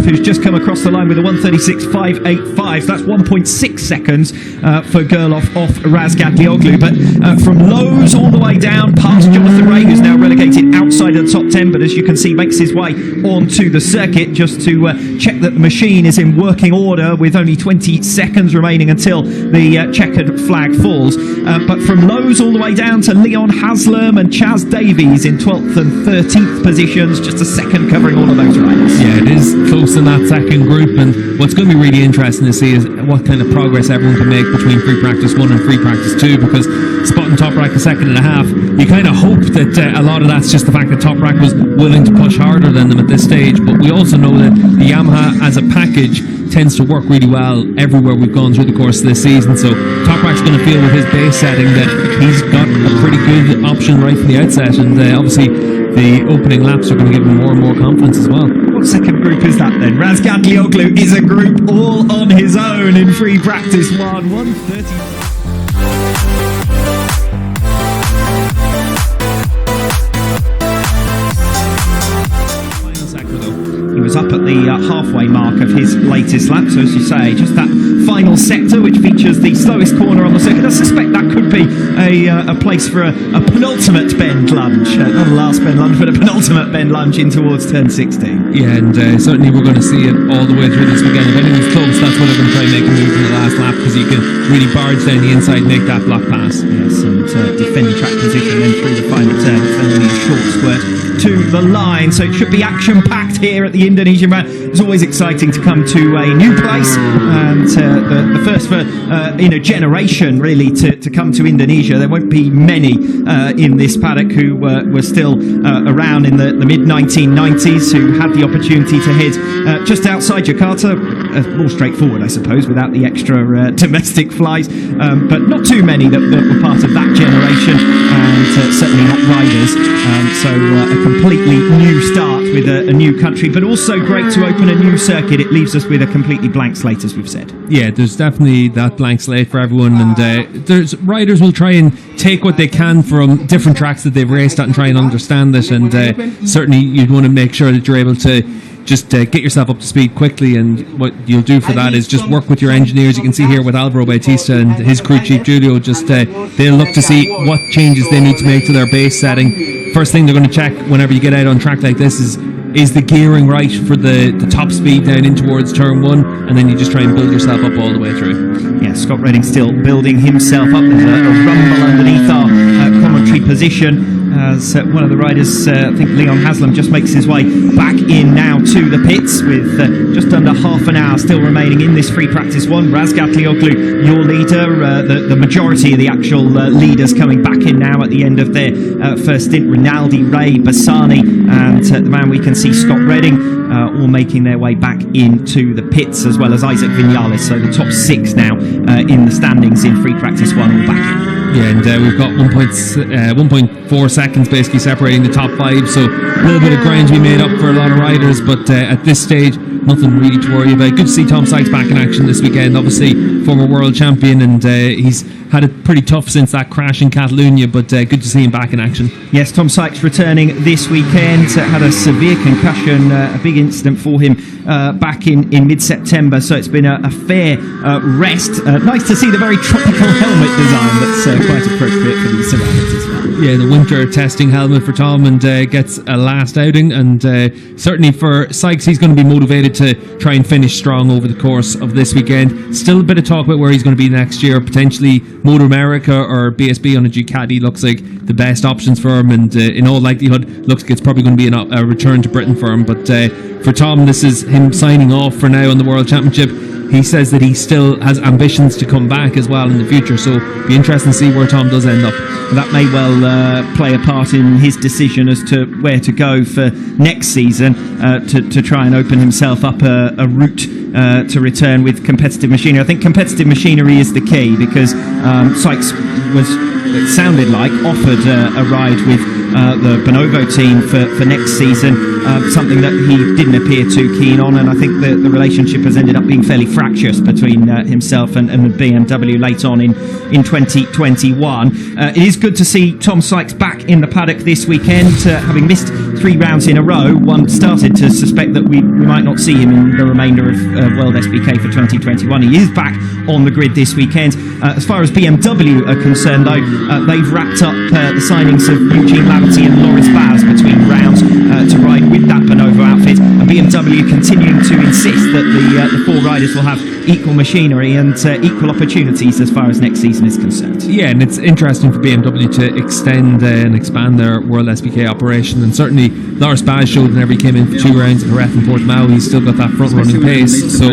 who's just come across the line with a 1:36.585. That's 1.6 seconds for Gerloff off Razgatlioglu. But from lows all the way down past Jonathan Ray, who's now relegated outside of the top 10, but as you can see makes his way onto the circuit just to check that the machine is in working order with only 20 seconds remaining until the checkered flag falls. But from lows all the way down to Leon Haslam and Chaz Davies in 12th and 13th positions, just a second covering all of those riders. Yeah, it is close in that second group, and what's going to be really interesting to see is what kind of progress everyone can make between free practice 1 and free practice 2, because spotting Toprak a second and a half, you kind of hope that a lot of that's just the fact that Toprak was willing to push harder than them at this stage, but we also know that the Yamaha as a package tends to work really well everywhere we've gone through the course of this season. So Toprak's going to feel with his base setting that he's got a pretty good option right from the outset, and obviously the opening laps are going to give him more and more confidence as well. What second group is that then? Razgatlioglu is a group all on his own in free practice 1, 1:30. He was up at the halfway mark of his latest lap, so as you say, just that final sector which features the slowest corner on the circuit. I suspect that could be a place for a penultimate bend lunge, not a last bend lunge, but a penultimate bend lunge in towards turn 16. Yeah, and certainly we're going to see it all the way through this weekend. If anyone's close, that's when they're going to try and make a move in the last lap, because you can really barge down the inside and make that block pass. Yes, and defend track position then through the final turn. It's only a short squirt to the line, so it should be action-packed here at the Indonesian round. It's always exciting to come to a new place, and the first for in a generation really to come to Indonesia. There won't be many in this paddock who were still around in the mid-1990s who had the opportunity to head just outside Jakarta. More straightforward, I suppose, without the extra domestic flights, but not too many that were part of that generation, and certainly not riders. So a completely new start with a new country, but also great to open a new circuit. It leaves us with a completely blank slate, as we've said. Yeah, there's definitely that blank slate for everyone, and there's riders will try and take what they can from different tracks that they've raced at and try and understand it, and certainly you'd want to make sure that you're able to just get yourself up to speed quickly, and what you'll do for that is just work with your engineers. You can see here with Alvaro Bautista and his crew chief Julio, just they'll look to see what changes they need to make to their base setting. First thing they're going to check whenever you get out on track like this is the gearing right for the top speed down in towards turn 1, and then you just try and build yourself up all the way through. Yeah, Scott Redding still building himself up. There's a rumble underneath our commentary position as one of the riders, I think Leon Haslam, just makes his way back in now to the pits with just under half an hour still remaining in this free practice 1. Razgatlioglu, your leader, the majority of the actual leaders coming back in now at the end of their first stint. Rinaldi, Ray, Bassani, and the man we can see, Scott Redding, all making their way back into the pits, as well as Isaac Vinales. So the top 6 now in the standings in free practice 1, all back in. Yeah, and we've got 1.4 seconds basically separating the top 5, so a little bit of ground to be made up for a lot of riders, but at this stage, nothing really to worry about. Good to see Tom Sykes back in action this weekend, obviously former world champion, and he's had it pretty tough since that crash in Catalonia, but good to see him back in action. Yes, Tom Sykes returning this weekend, had a severe concussion, a big incident for him back in mid-September, so it's been a fair rest. Nice to see the very tropical helmet design that's quite appropriate for these surroundings as well. Yeah, the winter testing helmet for Tom, and gets a last outing, and certainly for Sykes, he's going to be motivated to try and finish strong over the course of this weekend. Still a bit of talk about where he's going to be next year, potentially Motor America or BSB on a Ducati looks like the best options for him, and in all likelihood looks like it's probably going to be a return to Britain for him, but for Tom, this is him signing off for now on the World Championship. He says that he still has ambitions to come back as well in the future, so it'll be interesting to see where Tom does end up. That may well play a part in his decision as to where to go for next season, to try and open himself up a route to return with competitive machinery. I think competitive machinery is the key, because Sykes was, it sounded like, offered a ride with the Bonobo team for next season. something that he didn't appear too keen on, and I think the relationship has ended up being fairly fractious between himself and the BMW late on in 2021. It is good to see Tom Sykes back in the paddock this weekend, having missed 3 rounds in a row. One started to suspect that we might not see him in the remainder of World SBK for 2021. He is back on the grid this weekend. As far as BMW are concerned, though, they've wrapped up the signings of Eugene Laverty and Loris Baz between rounds to ride with that Bonovo outfit, and BMW continuing to insist that the 4 riders will have equal machinery and equal opportunities as far as next season is concerned. Yeah, and it's interesting for BMW to extend and expand their World SBK operation, and certainly Loris Baz showed whenever he came in for 2 rounds in Jerez and Portimao, he's still got that front running pace. So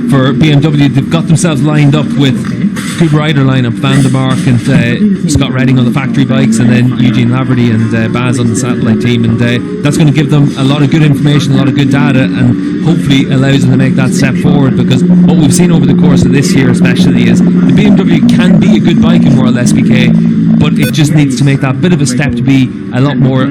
for BMW, they've got themselves lined up with good rider lineup: Van der Mark and Scott Redding on the factory bikes, and then Eugene Laverty and Baz on the satellite team, and that's going to give them a lot of good information, a lot of good data, and hopefully allows them to make that step forward, because what we've seen over the course of this year especially is the BMW can be a good bike in World SBK, but it just needs to make that bit of a step to be a lot more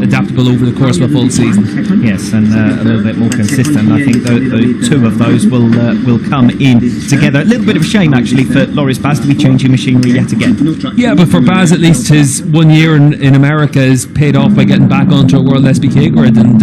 adaptable over the course of a full season. Yes, and a little bit more consistent. I think the 2 of those will come in together. A little bit of a shame actually for Loris Baz to be changing machinery yet again. Yeah, but for Baz, at least his 1 year in America is paid off by getting back onto a World SBK grid, and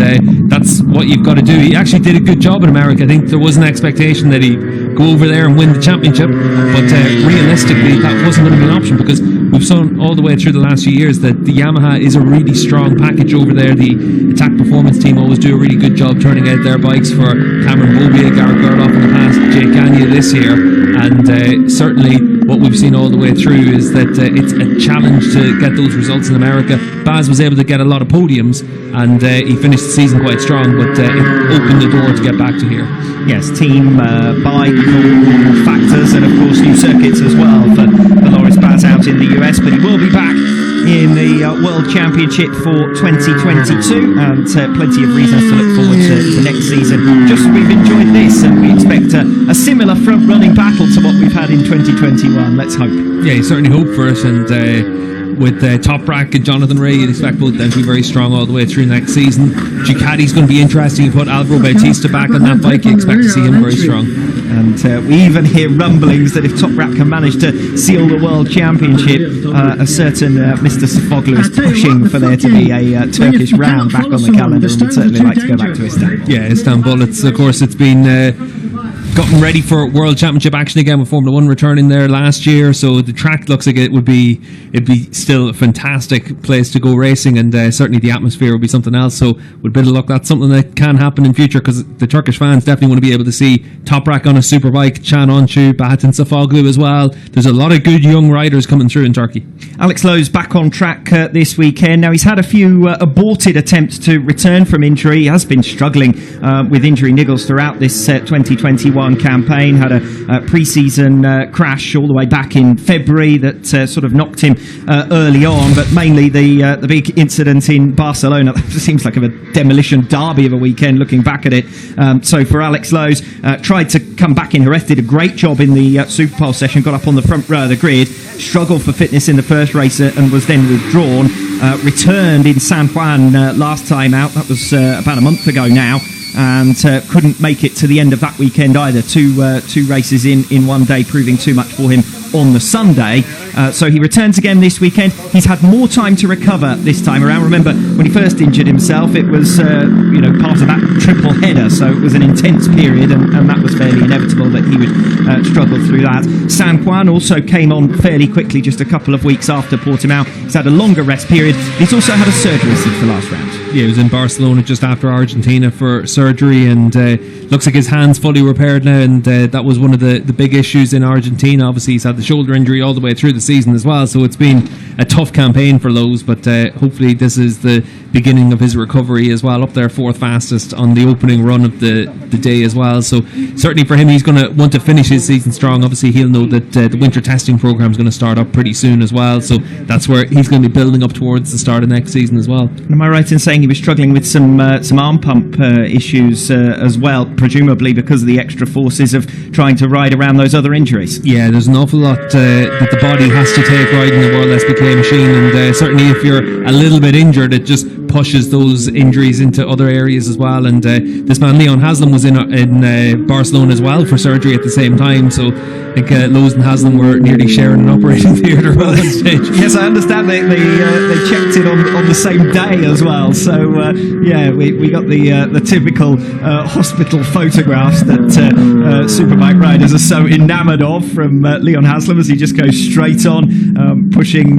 that's what you've got to do. He actually did a good job in America. I think there was an expectation that he'd go over there and win the championship, but realistically that wasn't going to be an option, because we've seen all the way through the last few years that the Yamaha is a really strong package over there. The Attack Performance team always do a really good job turning out their bikes for Cameron Bobia, Garrett Gerloff in the past, Jake Gagne this year, and certainly what we've seen all the way through is that it's a challenge to get those results in America. Baz was able to get a lot of podiums, and he finished the season quite strong, but it opened the door to get back to here. Yes, team, bike, all factors, and of course new circuits as well for Loris Baz out in the US, but he will be back in the World Championship for 2022, and plenty of reasons to look forward to next season, just as we've enjoyed this, and we expect a similar front-running battle to what we've had in 2021. Let's hope. Yeah, you certainly hope for it, and with Toprak and Jonathan Ray, you'd expect both of them to be very strong all the way through next season. Ducati's going to be interesting. You put Alvaro Bautista back on that bike, you expect to see him very strong. And we even hear rumblings that if Toprak can manage to seal the World Championship, a certain Mr. Sofoglu is pushing for there to be a Turkish round back on the calendar, and would certainly like to go back to Istanbul. Yeah, Istanbul. It's been gotten ready for World Championship action again, with Formula 1 returning there last year, so the track looks like it'd be still a fantastic place to go racing, and certainly the atmosphere will be something else. So with a bit of luck, that's something that can happen in future, because the Turkish fans definitely want to be able to see Toprak on a superbike, Can Oncu, Bahattin Safoglu as well. There's a lot of good young riders coming through in Turkey. Alex Lowe's back on track this weekend. Now, he's had a few aborted attempts to return from injury. He has been struggling with injury niggles throughout this 2021 campaign. Had a pre-season crash all the way back in February that sort of knocked him early on, but mainly the big incident in Barcelona. That seems like a demolition derby of a weekend looking back at it. So for Alex Lowe's, tried to come back in Jerez, did a great job in the Superpole session, got up on the front row of the grid, struggled for fitness in the first race and was then withdrawn. Returned in San Juan last time out. That was about a month ago now, and couldn't make it to the end of that weekend either. Two races in one day, proving too much for him on the Sunday. So he returns again this weekend. He's had more time to recover this time around. Remember, when he first injured himself, it was part of that triple header, so it was an intense period, and that was fairly inevitable that he would struggle through that. San Juan also came on fairly quickly, just a couple of weeks after Portimao. He's had a longer rest period. He's also had a surgery since the last round. Yeah, he was in Barcelona just after Argentina for surgery, and looks like his hand's fully repaired now, and that was one of the big issues in Argentina. Obviously, he's had the shoulder injury all the way through the season as well, so it's been a tough campaign for Lowe's, but hopefully this is the beginning of his recovery as well. Up there 4th fastest on the opening run of the day as well, so certainly for him, he's going to want to finish his season strong. Obviously, he'll know that the winter testing program is going to start up pretty soon as well, so that's where he's going to be building up towards the start of next season as well. Am I right in saying he was struggling with some arm pump issues as well, presumably because of the extra forces of trying to ride around those other injuries? Yeah, there's an awful lot that the body has to take riding the World SBK machine, and certainly if you're a little bit injured, it just pushes those injuries into other areas as well. And this man Leon Haslam was in Barcelona as well for surgery at the same time. So I think Lowe's and Haslam were nearly sharing an operating theatre at one stage. Yes, I understand they checked it on the same day as well. So we got the typical hospital photographs that superbike riders are so enamoured of from Leon Haslam, as he just goes straight on, pushing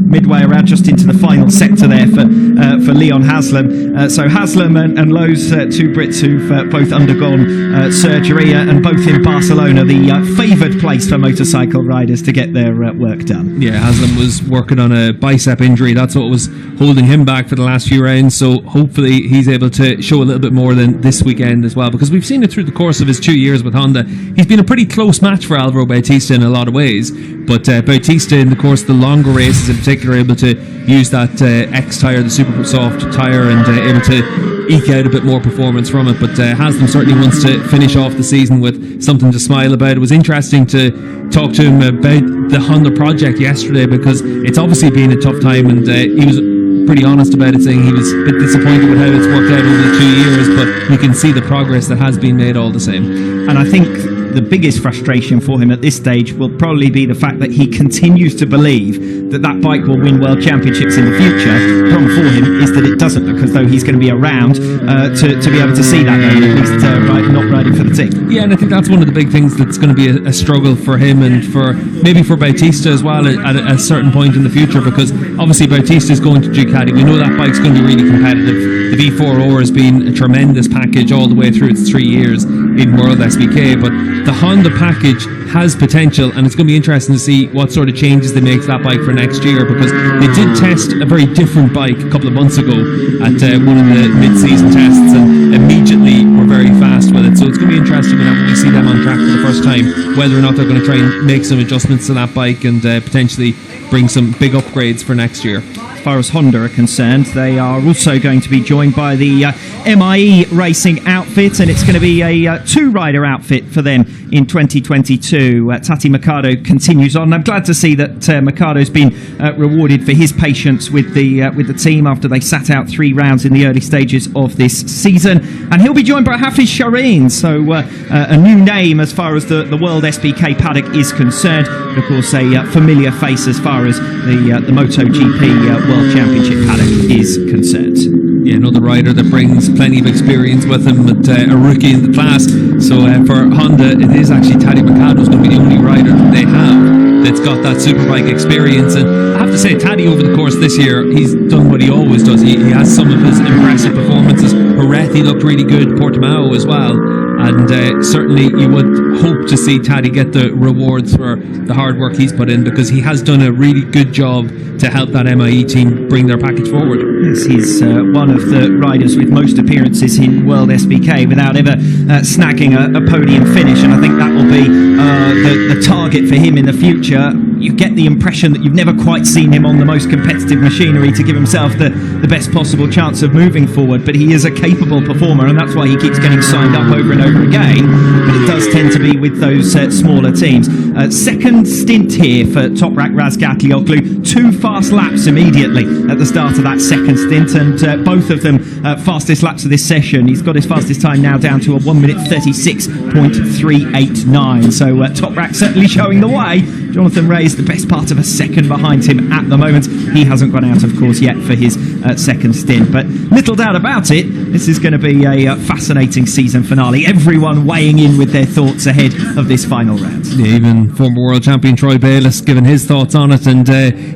midway around just into the final sector there for Leon Haslam. So Haslam and Lowe's, two Brits who've both undergone surgery, and both in Barcelona, the favoured place for motorcycle riders to get their work done. Yeah, Haslam was working on a bicep injury. That's what was holding him back for the last few rounds. So hopefully he's able to show a little bit more than this weekend as well, because we've seen it through the course of his 2 years with Honda. He's been a pretty close match for Alvaro Bautista in a lot of ways, but Bautista in the course of the longer races in particular able to use that X tyre, the super soft tyre, and able to eke out a bit more performance from it. But Haslam certainly wants to finish off the season with something to smile about. It was interesting to talk to him about the Honda project yesterday, because it's obviously been a tough time, and he was pretty honest about it, saying he was a bit disappointed with how it's worked out over the 2 years, but you can see the progress that has been made all the same. And I think the biggest frustration for him at this stage will probably be the fact that he continues to believe that that bike will win world championships in the future. The problem for him is that it doesn't, because though he's going to be around to be able to see that, though, at least not riding for the team. Yeah, and I think that's one of the big things that's going to be a struggle for him, and for maybe for Bautista as well at a certain point in the future, because obviously Bautista is going to Ducati. We know that bike's going to be really competitive. The V4R has been a tremendous package all the way through its 3 years in World SBK, but the Honda package has potential, and it's going to be interesting to see what sort of changes they make to that bike for next year, because they did test a very different bike a couple of months ago at one of the mid-season tests, and immediately were very fast with it. So it's going to be interesting whenever we see them on track for the first time, whether or not they're going to try and make some adjustments to that bike and potentially bring some big upgrades for next year. As far as Honda are concerned, they are also going to be joined by the MIE Racing outfit, and it's going to be a two-rider outfit for them in 2022. Tati Mercado continues on. I'm glad to see that Mercado's been rewarded for his patience with the team after they sat out 3 rounds in the early stages of this season, and he'll be joined by Hafiz Shireen, so a new name as far as the World SBK paddock is concerned, but of course a familiar face as far as the MotoGP World Championship paddock is concerned. Yeah, another rider that brings plenty of experience with him, but a rookie in the class. So for Honda, it is actually Tati Mercado is going to be the only rider that they have that's got that superbike experience. And I have to say, Tati over the course of this year, he's done what he always does. He has some of his impressive performances. Jerez, he looked really good. Portimao as well. And certainly you would hope to see Tati get the rewards for the hard work he's put in, because he has done a really good job to help that MIE team bring their package forward. Yes, he's one of the riders with most appearances in World SBK without ever snagging a podium finish, and I think that will be the target for him in the future. You get the impression that you've never quite seen him on the most competitive machinery to give himself the best possible chance of moving forward, but he is a capable performer, and that's why he keeps getting signed up over and over again. But it does tend to be with those smaller teams. Second stint here for Toprak Razgatlioglu. 2 fast laps immediately at the start of that second stint, and both of them fastest laps of this session. He's got his fastest time now down to a 1 minute 36.389. So Toprak certainly showing the way. Jonathan Ray is the best part of a second behind him at the moment. He hasn't gone out, of course, yet for his second stint. But little doubt about it, this is going to be a fascinating season finale. Everyone weighing in with their thoughts ahead of this final round. Yeah, even former world champion Troy Bayliss giving his thoughts on it, and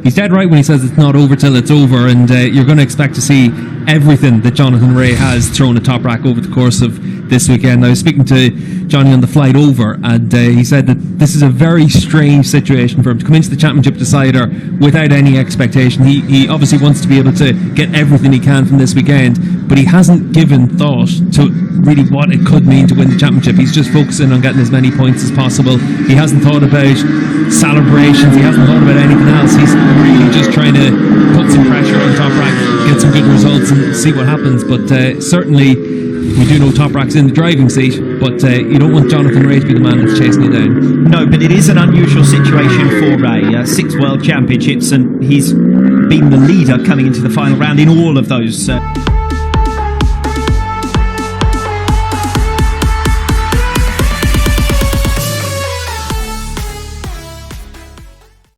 he's dead right when he says it's not over till it's over, and you're going to expect to see everything that Jonathan Ray has thrown at Toprak over the course of this weekend. I was speaking to Johnny on the flight over, and he said that this is a very strange situation for him to come into the championship decider without any expectation. He obviously wants to be able to get everything he can from this weekend, but he hasn't given thought to really what it could mean to win the championship. He's just focusing on getting as many points as possible. He hasn't thought about celebrations, he hasn't thought about anything else. He's really just trying to put some pressure on Toprak, get some good results and see what happens. But certainly we do know Top Rock's in the driving seat, but you don't want Jonathan Ray to be the man that's chasing you down. No, but it is an unusual situation for Ray. 6 World Championships, and he's been the leader coming into the final round in all of those.